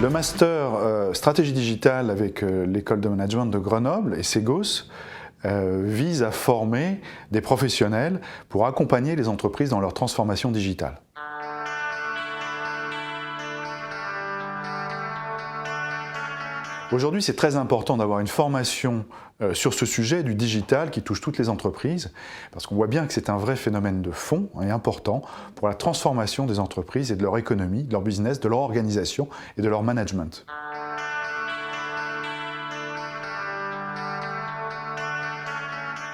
Le master stratégie digitale avec l'école de management de Grenoble et Ségos vise à former des professionnels pour accompagner les entreprises dans leur transformation digitale. Aujourd'hui, c'est très important d'avoir une formation sur ce sujet du digital qui touche toutes les entreprises, parce qu'on voit bien que c'est un vrai phénomène de fond et important pour la transformation des entreprises et de leur économie, de leur business, de leur organisation et de leur management.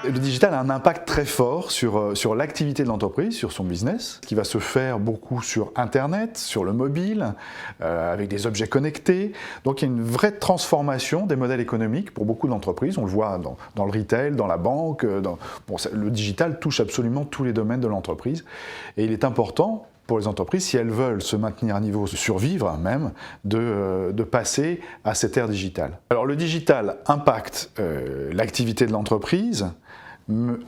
Le digital a un impact très fort sur l'activité de l'entreprise, sur son business, qui va se faire beaucoup sur Internet, sur le mobile, avec des objets connectés. Donc il y a une vraie transformation des modèles économiques pour beaucoup d'entreprises. On le voit dans le retail, dans la banque. Le digital touche absolument tous les domaines de l'entreprise. Et il est important pour les entreprises, si elles veulent se maintenir à niveau, survivre même, de passer à cette ère digitale. Alors le digital impacte l'activité de l'entreprise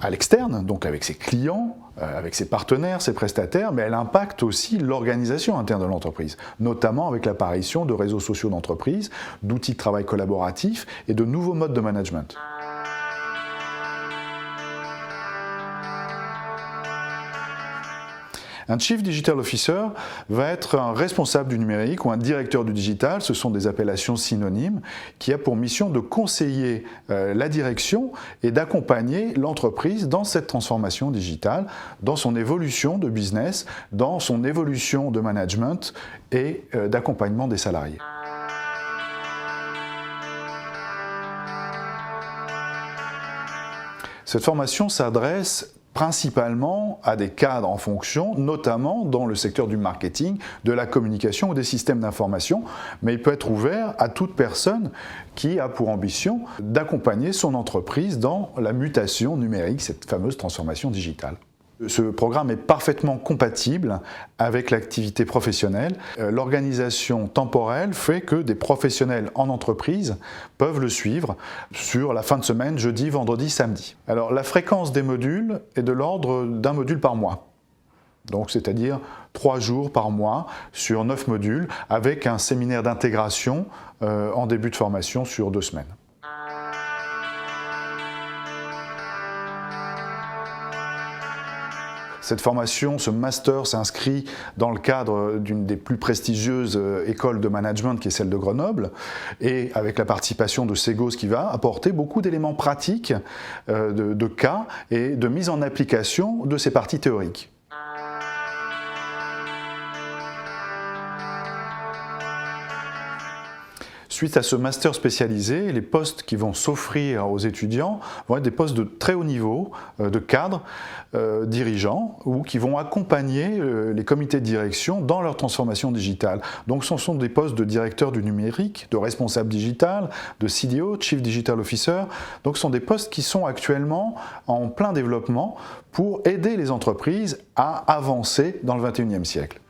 à l'externe, donc avec ses clients, avec ses partenaires, ses prestataires, mais elle impacte aussi l'organisation interne de l'entreprise, notamment avec l'apparition de réseaux sociaux d'entreprise, d'outils de travail collaboratifs et de nouveaux modes de management. Un Chief Digital Officer va être un responsable du numérique ou un directeur du digital, ce sont des appellations synonymes, qui a pour mission de conseiller la direction et d'accompagner l'entreprise dans cette transformation digitale, dans son évolution de business, dans son évolution de management et d'accompagnement des salariés. Cette formation s'adresse principalement à des cadres en fonction, notamment dans le secteur du marketing, de la communication ou des systèmes d'information, mais il peut être ouvert à toute personne qui a pour ambition d'accompagner son entreprise dans la mutation numérique, cette fameuse transformation digitale. Ce programme est parfaitement compatible avec l'activité professionnelle. L'organisation temporelle fait que des professionnels en entreprise peuvent le suivre sur la fin de semaine, jeudi, vendredi, samedi. Alors la fréquence des modules est de l'ordre d'un module par mois. Donc c'est-à-dire 3 jours par mois sur 9 modules avec un séminaire d'intégration en début de formation sur 2 semaines. Cette formation, ce master s'inscrit dans le cadre d'une des plus prestigieuses écoles de management qui est celle de Grenoble et avec la participation de Ségos qui va apporter beaucoup d'éléments pratiques, de cas et de mise en application de ces parties théoriques. Suite à ce master spécialisé, les postes qui vont s'offrir aux étudiants vont être des postes de très haut niveau, de cadres, dirigeants, ou qui vont accompagner les comités de direction dans leur transformation digitale. Donc ce sont des postes de directeur du numérique, de responsable digital, de CDO, Chief Digital Officer. Donc ce sont des postes qui sont actuellement en plein développement pour aider les entreprises à avancer dans le XXIe siècle.